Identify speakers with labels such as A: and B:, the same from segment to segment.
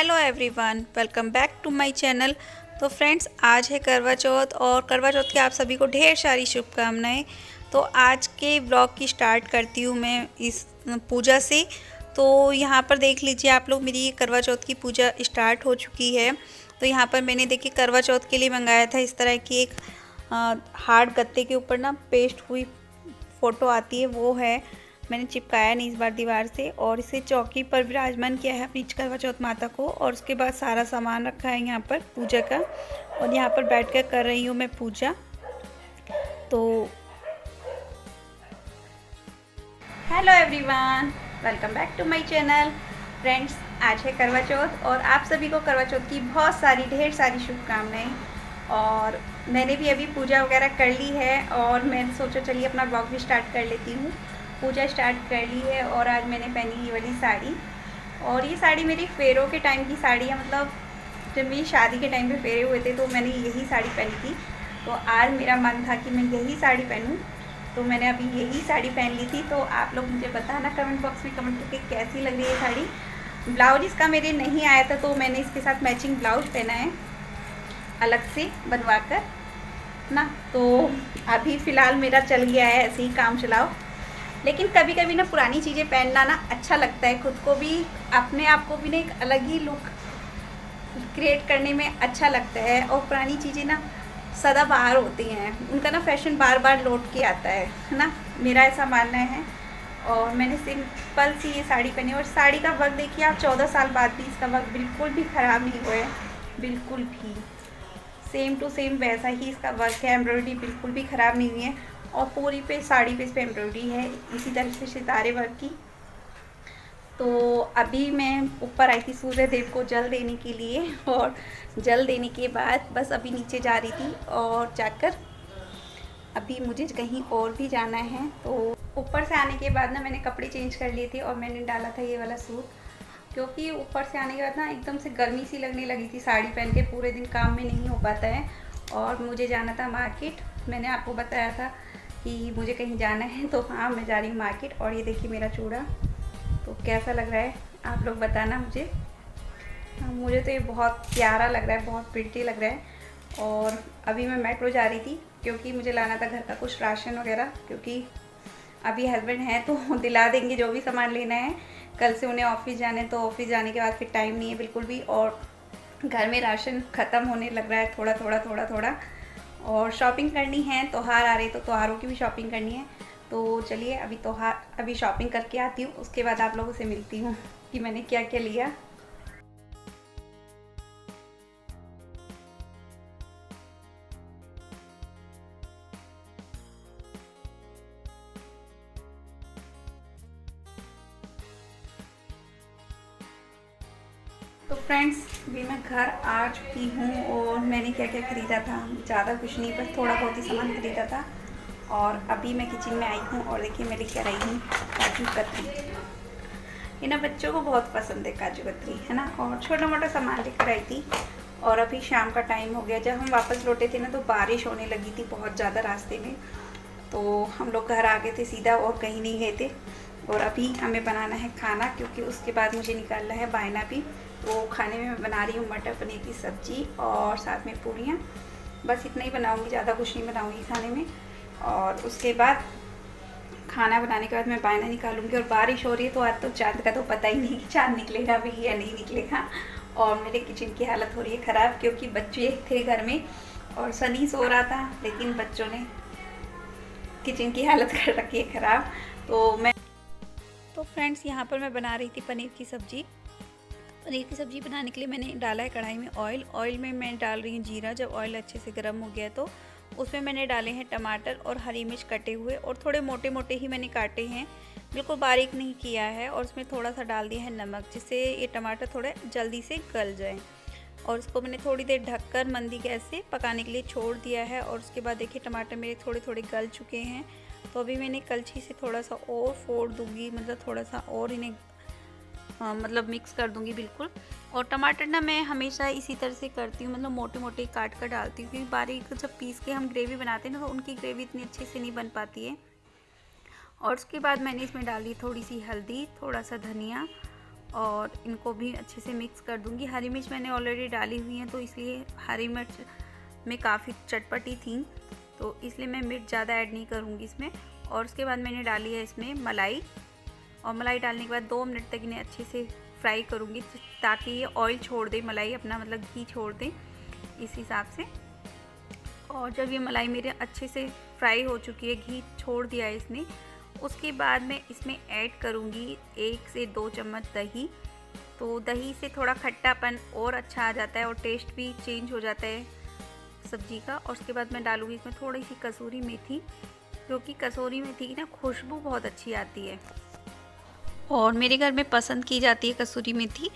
A: Hello everyone, welcome back to my channel. तो friends, आज है करवा चौथ और करवा चौथ की आप सभी को ढेर सारी शुभकामनाएं। तो आज के ब्लॉग की स्टार्ट करती हूँ मैं इस पूजा से। तो यहाँ पर देख लीजिए आप लोग, मेरी करवा चौथ की पूजा स्टार्ट हो चुकी है। तो यहाँ पर मैंने देखिए करवा चौथ के लिए मंगाया था इस तरह की एक हार्ड गत्ते के ऊपर ना पेस्ट हुई फ़ोटो आती है, वो है। मैंने चिपकाया नहीं इस बार दीवार से, और इसे चौकी पर विराजमान किया है अपनी करवा चौथ माता को। और उसके बाद सारा सामान रखा है यहाँ पर पूजा का, और यहाँ पर बैठकर कर रही हूँ मैं पूजा। तो hello everyone, welcome back to my channel. Friends, आज है करवा चौथ और आप सभी को करवा चौथ की बहुत सारी ढेर सारी शुभकामनाएं। और मैंने भी अभी पूजा वगैरह कर ली है और मैं सोचा चलिए अपना ब्लॉग भी स्टार्ट कर लेती हूँ। पूजा स्टार्ट कर ली है और आज मैंने पहनी ये वाली साड़ी, और ये साड़ी मेरी फेरों के टाइम की साड़ी है। मतलब जब मेरी शादी के टाइम पे फेरे हुए थे तो मैंने यही साड़ी पहनी थी। तो आज मेरा मन था कि मैं यही साड़ी पहनूं, तो मैंने अभी यही साड़ी पहन ली थी। तो आप लोग मुझे बताना कमेंट बॉक्स में कमेंट करके कैसी लग रही है साड़ी। ब्लाउज इसका मेरे नहीं आया था तो मैंने इसके साथ मैचिंग ब्लाउज पहना है अलग से बनवा कर ना। तो अभी फ़िलहाल मेरा चल गया है ऐसे ही काम चलाओ। लेकिन कभी कभी ना पुरानी चीज़ें पहनना ना अच्छा लगता है, खुद को भी अपने आप को भी ना एक अलग ही लुक क्रिएट करने में अच्छा लगता है। और पुरानी चीज़ें ना सदाबहार होती हैं, उनका ना फैशन बार बार लौट के आता है ना, मेरा ऐसा मानना है। और मैंने सिंपल सी ये साड़ी पहनी, और साड़ी का वर्क देखिए आप, 14 साल बाद भी इसका वर्क बिल्कुल भी ख़राब नहीं हुआ है, बिल्कुल भी सेम टू सेम वैसा ही इसका वर्क है। एम्ब्रॉयडरी बिल्कुल भी ख़राब नहीं हुई है, और पूरी पे साड़ी पे इस पर एम्ब्रॉयडरी है इसी तरह से सितारे वर्क की। तो अभी मैं ऊपर आई थी सूर्य देव को जल देने के लिए, और जल देने के बाद बस अभी नीचे जा रही थी, और जाकर अभी मुझे कहीं और भी जाना है। तो ऊपर से आने के बाद ना मैंने कपड़े चेंज कर लिए थे और मैंने डाला था ये वाला सूट, क्योंकि ऊपर से आने के बाद ना एकदम से गर्मी सी लगने लगी थी। साड़ी पहन के पूरे दिन काम में नहीं हो पाता है, और मुझे जाना था मार्केट। मैंने आपको बताया था कि मुझे कहीं जाना है, तो हाँ मैं जा रही हूँ मार्केट। और ये देखिए मेरा चूड़ा, तो कैसा लग रहा है आप लोग बताना मुझे। मुझे तो ये बहुत प्यारा लग रहा है, बहुत प्रिटी लग रहा है। और अभी मैं मेट्रो जा रही थी क्योंकि मुझे लाना था घर का कुछ राशन वगैरह, क्योंकि अभी हस्बैंड हैं तो दिला देंगे जो भी सामान लेना है। कल से उन्हें ऑफिस जाना है, तो ऑफिस जाने के बाद फिर टाइम नहीं है बिल्कुल भी, और घर में राशन ख़त्म होने लग रहा है थोड़ा थोड़ा थोड़ा थोड़ा। और शॉपिंग करनी है, त्योहार आ रहे तो त्योहारों की भी शॉपिंग करनी है। तो चलिए अभी शॉपिंग करके आती हूँ, उसके बाद आप लोगों से मिलती हूँ कि मैंने क्या क्या लिया। तो फ्रेंड्स, अभी मैं घर आ चुकी हूँ और मैंने क्या क्या ख़रीदा था, ज़्यादा कुछ नहीं, बस थोड़ा बहुत ही सामान ख़रीदा था। और अभी मैं किचन में आई हूँ और देखिए मैं लेकर आई हूँ काजू कतरी। ये ना बच्चों को बहुत पसंद है काजू कतरी, है ना। और छोटा मोटा सामान लेकर आई थी। और अभी शाम का टाइम हो गया, जब हम वापस लौटे थे ना तो बारिश होने लगी थी बहुत ज़्यादा रास्ते में। तो हम लोग घर आ गए थे सीधा और कहीं नहीं गए थे। और अभी हमें बनाना है खाना, क्योंकि उसके बाद मुझे निकालना है बायना भी। तो खाने में मैं बना रही हूँ मटर पनीर की सब्ज़ी और साथ में पूरियाँ। बस इतना ही बनाऊँगी, ज़्यादा कुछ नहीं बनाऊँगी खाने में। और उसके बाद खाना बनाने के बाद मैं बायना निकालूंगी। और बारिश हो रही है तो आज तो चाँद का तो पता ही नहीं कि चाँद निकलेगा भी या नहीं निकलेगा। और मेरे किचन की हालत हो रही है ख़राब, क्योंकि बच्चे थे घर में और सनी सो रहा था, लेकिन बच्चों ने किचन की हालत कर रखी है ख़राब। तो फ्रेंड्स, यहाँ पर मैं बना रही थी पनीर की सब्ज़ी। पनीर की सब्ज़ी बनाने के लिए मैंने डाला है कढ़ाई में ऑयल में मैं डाल रही हूँ जीरा। जब ऑयल अच्छे से गर्म हो गया तो उसमें मैंने डाले हैं टमाटर और हरी मिर्च कटे हुए, और थोड़े मोटे मोटे ही मैंने काटे हैं, बिल्कुल बारीक नहीं किया है। और उसमें थोड़ा सा डाल दिया है नमक, जिससे ये टमाटर थोड़े जल्दी से गल जाए। और इसको मैंने थोड़ी देर ढककर मंदी गैस से पकाने के लिए छोड़ दिया है। और उसके बाद देखिए टमाटर मेरे थोड़े थोड़े गल चुके हैं। तो अभी मैंने कलछी से थोड़ा सा और फोड़ दूँगी, मतलब थोड़ा सा और इन्हें मतलब मिक्स कर दूंगी बिल्कुल। और टमाटर ना मैं हमेशा इसी तरह से करती हूँ, मतलब मोटे मोटे काट कर डालती हूँ, क्योंकि बारीक जब पीस के हम ग्रेवी बनाते हैं ना तो उनकी ग्रेवी इतनी अच्छे से नहीं बन पाती है। और उसके बाद मैंने इसमें डाली थोड़ी सी हल्दी, थोड़ा सा धनिया, और इनको भी अच्छे से मिक्स कर दूंगी। हरी मिर्च मैंने ऑलरेडी डाली हुई है, तो इसलिए हरी मिर्च में काफ़ी चटपटी थी, तो इसलिए मैं मिर्च ज़्यादा ऐड नहीं करूँगी इसमें। और उसके बाद मैंने डाली है इसमें मलाई, और मलाई डालने के बाद 2 मिनट तक इन्हें अच्छे से फ्राई करूँगी, ताकि ये ऑयल छोड़ दे, मलाई अपना मतलब घी छोड़ दे इस हिसाब से। और जब ये मलाई मेरे अच्छे से फ्राई हो चुकी है, घी छोड़ दिया है इसने, उसके बाद मैं इसमें ऐड करूँगी 1 से 2 चम्मच दही। तो दही से थोड़ा खट्टापन और अच्छा आ जाता है और टेस्ट भी चेंज हो जाता है सब्ज़ी का। और उसके बाद मैं डालूँगी इसमें थोड़ी सी कसूरी मेथी, क्योंकि कसूरी मेथी की ना खुशबू बहुत अच्छी आती है और मेरे घर में पसंद की जाती है कसूरी मेथी,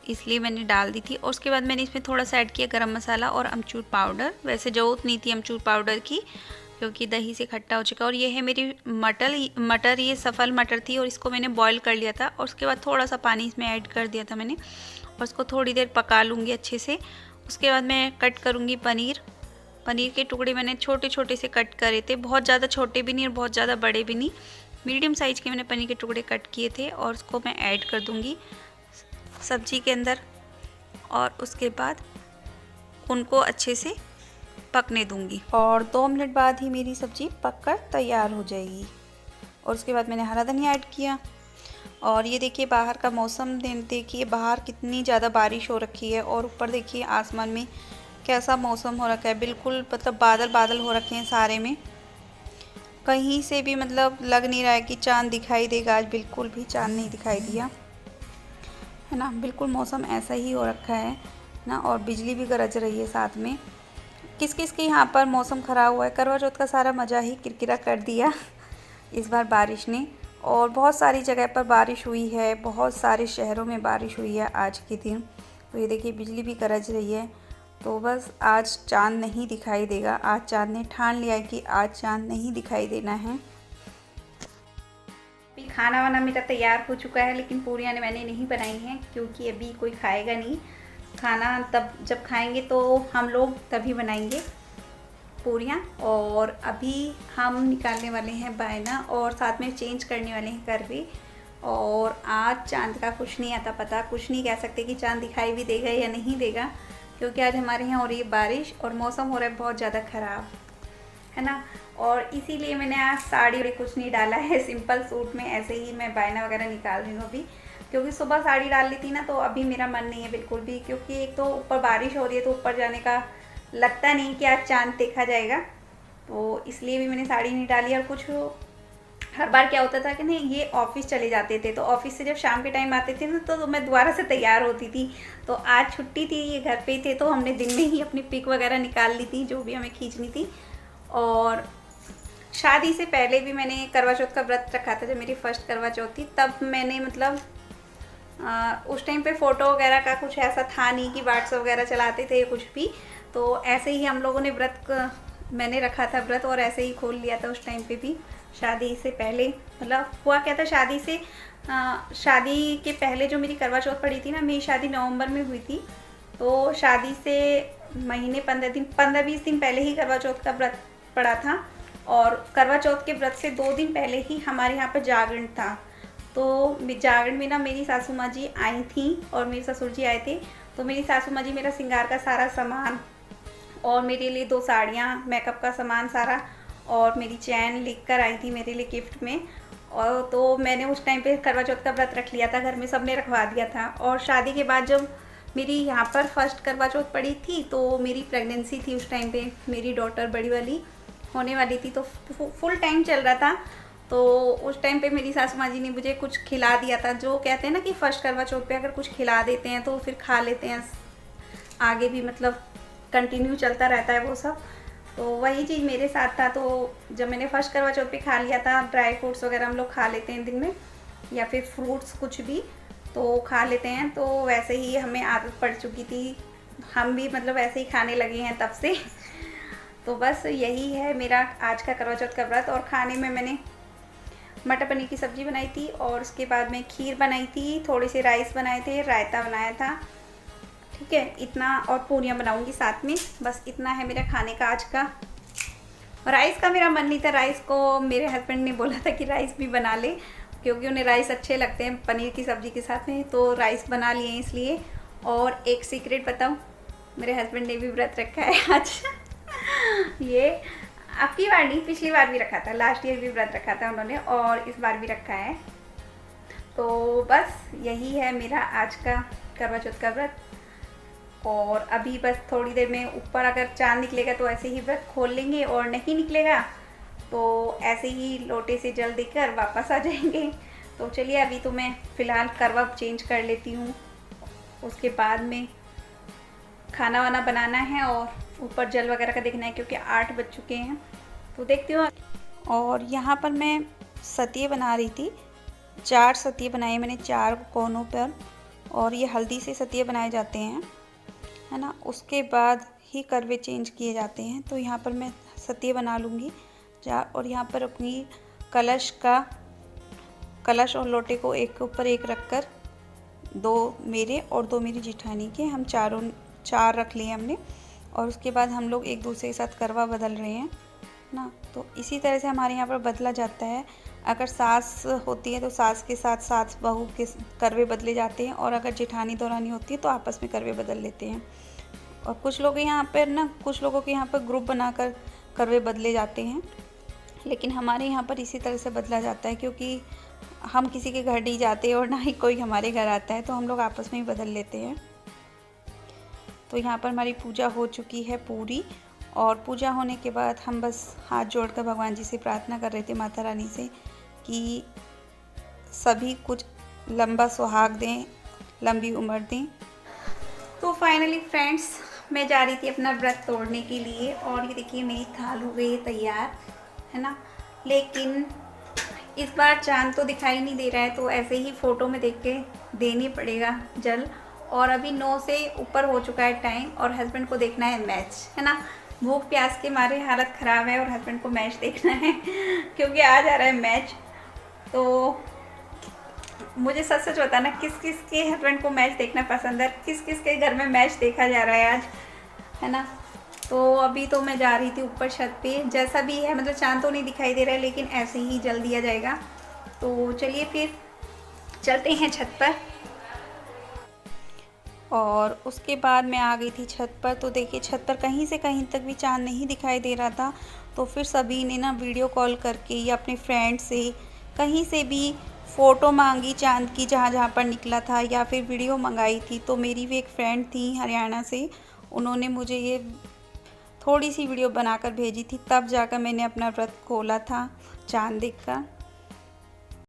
A: इसलिए मैंने डाल दी थी। और उसके बाद मैंने इसमें थोड़ा सा ऐड किया गरम मसाला और अमचूर पाउडर। वैसे ज़रूरत नहीं थी अमचूर पाउडर की, क्योंकि दही से खट्टा हो चुका। और ये है मेरी मटर, ये सफल मटर थी और इसको मैंने बॉईल कर लिया था। और उसके बाद थोड़ा सा पानी इसमें ऐड कर दिया था मैंने, और उसको थोड़ी देर पका लूँगी अच्छे से। उसके बाद मैं कट करूँगी पनीर के टुकड़े मैंने छोटे छोटे से कट करे थे, बहुत ज़्यादा छोटे भी नहीं और बहुत ज़्यादा बड़े भी नहीं, मीडियम साइज़ के मैंने पनीर के टुकड़े कट किए थे। और उसको मैं ऐड कर दूँगी सब्ज़ी के अंदर, और उसके बाद उनको अच्छे से पकने दूँगी। और 2 मिनट बाद ही मेरी सब्ज़ी पककर तैयार हो जाएगी। और उसके बाद मैंने हरा धनिया ऐड किया। और ये देखिए बाहर का मौसम, देखिए बाहर कितनी ज़्यादा बारिश हो रखी है, और ऊपर देखिए आसमान में कैसा मौसम हो रखा है, बिल्कुल मतलब बादल बादल हो रखे हैं सारे में। कहीं से भी मतलब लग नहीं रहा है कि चाँद दिखाई देगा। आज बिल्कुल भी चाँद नहीं दिखाई दिया है ना, बिल्कुल मौसम ऐसा ही हो रखा है ना। और बिजली भी गरज रही है साथ में। किस किस के यहाँ पर मौसम ख़राब हुआ है, करवा चौथ का सारा मज़ा ही किरकिरा कर दिया इस बार बारिश ने। और बहुत सारी जगह पर बारिश हुई है, बहुत सारे शहरों में बारिश हुई है आज के दिन। तो ये देखिए बिजली भी गरज रही है। तो बस आज चाँद नहीं दिखाई देगा। आज चाँद ने ठान लिया है कि आज चाँद नहीं दिखाई देना है। अभी खाना वाना मेरा तैयार हो चुका है, लेकिन पूरियाँ मैंने नहीं बनाई हैं, क्योंकि अभी कोई खाएगा नहीं। खाना तब जब खाएंगे तो हम लोग तभी बनाएंगे पूरियाँ। और अभी हम निकालने वाले हैं बायना, और साथ में चेंज करने वाले हैं करवे। और आज चाँद का कुछ नहीं आता पता, कुछ नहीं कह सकते कि चाँद दिखाई भी देगा या नहीं देगा, क्योंकि आज हमारे यहाँ हो रही है बारिश और मौसम हो रहा है बहुत ज़्यादा ख़राब, है ना। और इसीलिए मैंने आज साड़ी और कुछ नहीं डाला है, सिंपल सूट में ऐसे ही मैं बायना वगैरह निकाल रही हूँ अभी। क्योंकि सुबह साड़ी डाल ली थी ना, तो अभी मेरा मन नहीं है बिल्कुल भी, क्योंकि एक तो ऊपर बारिश हो रही है, तो ऊपर जाने का लगता नहीं कि आज चाँद देखा जाएगा, तो इसलिए भी मैंने साड़ी नहीं डाली। और कुछ हर बार क्या होता था कि नहीं, ये ऑफिस चले जाते थे, तो ऑफिस से जब शाम के टाइम आते थे ना, तो मैं दोबारा से तैयार होती थी। तो आज छुट्टी थी, ये घर पे ही थे, तो हमने दिन में ही अपनी पिक वगैरह निकाल ली थी जो भी हमें खींचनी थी। और शादी से पहले भी मैंने करवा चौथ का व्रत रखा था, जब मेरी फर्स्ट करवा चौथ थी, तब मैंने मतलब उस टाइम पे फ़ोटो वगैरह का कुछ ऐसा था नहीं कि व्हाट्सएप वगैरह चलाते थे कुछ भी। तो ऐसे ही हम लोगों ने मैंने रखा था व्रत, और ऐसे ही खोल लिया था उस टाइम पे भी। शादी से पहले मतलब हुआ क्या था, शादी के पहले जो मेरी करवा चौथ पड़ी थी ना, मेरी शादी नवंबर में हुई थी। तो शादी से महीने 15-20 दिन पहले ही करवा चौथ का व्रत पड़ा था। और करवा चौथ के व्रत से 2 दिन पहले ही हमारे यहाँ पर जागरण था। तो जागरण में ना मेरी सासू माँ जी आई थी और मेरे ससुर जी आए थे। तो मेरी सासू माँ जी मेरा श्रृंगार का सारा सामान, और मेरे लिए 2 साड़ियाँ, मेकअप का सामान सारा, और मेरी चैन लिख कर आई थी मेरे लिए गिफ्ट में। और तो मैंने उस टाइम पे करवा चौथ का व्रत रख लिया था, घर में सबने रखवा दिया था। और शादी के बाद जब मेरी यहाँ पर फर्स्ट करवा चौथ पड़ी थी, तो मेरी प्रेगनेंसी थी उस टाइम पे, मेरी डॉटर बड़ी वाली होने वाली थी, तो फुल टाइम चल रहा था। तो उस टाइम पे मेरी सासू माँ जी ने मुझे कुछ खिला दिया था। जो कहते हैं ना कि फर्स्ट करवा चौथ पे अगर कुछ खिला देते हैं तो फिर खा लेते हैं, आगे भी मतलब कंटिन्यू चलता रहता है वो सब। तो वही चीज़ मेरे साथ था। तो जब मैंने फर्स्ट करवा चौथ पे खा लिया था, ड्राई फ्रूट्स वगैरह हम लोग खा लेते हैं दिन में, या फिर फ्रूट्स कुछ भी तो खा लेते हैं, तो वैसे ही हमें आदत पड़ चुकी थी, हम भी मतलब ऐसे ही खाने लगे हैं तब से। तो बस यही है मेरा आज का करवा चौथ का व्रत। और खाने में मैंने मटर पनीर की सब्ज़ी बनाई थी, और उसके बाद में खीर बनाई थी, थोड़े से राइस बनाए थे, रायता बनाया था, ठीक है इतना। और पूरियाँ बनाऊंगी साथ में, बस इतना है मेरा खाने का आज का। राइस का मेरा मन नहीं था, राइस को मेरे हस्बैंड ने बोला था कि राइस भी बना ले, क्योंकि उन्हें राइस अच्छे लगते हैं पनीर की सब्ज़ी के साथ में, तो राइस बना लिए हैं इसलिए। और एक सीक्रेट बताऊँ, मेरे हस्बैंड ने भी व्रत रखा है आज। ये आपकी बार नहीं, पिछली बार भी रखा था, लास्ट ईयर भी व्रत रखा था उन्होंने, और इस बार भी रखा है। तो बस यही है मेरा आज का करवा चौथ का व्रत। और अभी बस थोड़ी देर में ऊपर अगर चाँद निकलेगा तो ऐसे ही व्रत खोल लेंगे, और नहीं निकलेगा तो ऐसे ही लोटे से जल देकर वापस आ जाएंगे। तो चलिए अभी तो मैं फ़िलहाल करवा चेंज कर लेती हूँ, उसके बाद में खाना वाना बनाना है और ऊपर जल वगैरह का देखना है, क्योंकि 8 बज चुके हैं। तो देखती हूँ। और यहाँ पर मैं सतिये बना रही थी, 4 सतिये बनाए मैंने 4 कोनों पर, और ये हल्दी से सतिये बनाए जाते हैं, है ना। उसके बाद ही करवे चेंज किए जाते हैं। तो यहाँ पर मैं सतिये बना लूँगी और यहाँ पर अपनी कलश और लोटे को एक के ऊपर एक रखकर 2 मेरे और 2 मेरी जिठानी के, हम 4 रख लिए हमने। और उसके बाद हम लोग एक दूसरे के साथ करवा बदल रहे हैं ना। तो इसी तरह से हमारे यहाँ पर बदला जाता है। अगर सास होती है तो सास के साथ सास बहू के करवे बदले जाते हैं, और अगर जेठानी दौरानी होती है तो आपस में करवे बदल लेते हैं। और कुछ लोग यहाँ पर ना, कुछ लोगों के यहाँ पर ग्रुप बनाकर करवे बदले जाते हैं, लेकिन हमारे यहाँ पर इसी तरह से बदला जाता है, क्योंकि हम किसी के घर नहीं जाते और ना ही कोई हमारे घर आता है, तो हम लोग आपस में ही बदल लेते हैं। तो यहाँ पर हमारी पूजा हो चुकी है पूरी, और पूजा होने के बाद हम बस हाथ जोड़कर भगवान जी से प्रार्थना कर रहे थे, माता रानी से, कि सभी कुछ लंबा सुहाग दें, लंबी उम्र दें। तो फाइनली फ्रेंड्स, मैं जा रही थी अपना व्रत तोड़ने के लिए, और ये देखिए मेरी थाल हो गई है तैयार, है ना। लेकिन इस बार चांद तो दिखाई नहीं दे रहा है, तो ऐसे ही फ़ोटो में देख के देनी पड़ेगा जल। और अभी 9 से ऊपर हो चुका है टाइम, और हस्बैंड को देखना है मैच, है ना। भूख प्यास के मारे हालत ख़राब है, और हस्बैंड को मैच देखना है क्योंकि आ जा रहा है मैच। तो मुझे सच सच बताना, किस किस के हस्बैंड को मैच देखना पसंद है, किस किस के घर में मैच देखा जा रहा है आज, है ना। तो अभी तो मैं जा रही थी ऊपर छत पे, जैसा भी है, मतलब चांद तो नहीं दिखाई दे रहा है, लेकिन ऐसे ही जल दिया जाएगा। तो चलिए फिर चलते हैं छत पर। और उसके बाद मैं आ गई थी छत पर। तो देखिए छत पर कहीं से कहीं तक भी चांद नहीं दिखाई दे रहा था। तो फिर सभी ने ना वीडियो कॉल करके या अपने फ्रेंड से कहीं से भी फ़ोटो मांगी चांद की, जहाँ जहाँ पर निकला था, या फिर वीडियो मंगाई थी। तो मेरी भी एक फ्रेंड थी हरियाणा से, उन्होंने मुझे ये थोड़ी सी वीडियो बनाकर भेजी थी, तब जाकर मैंने अपना व्रत खोला था चांद देखकर।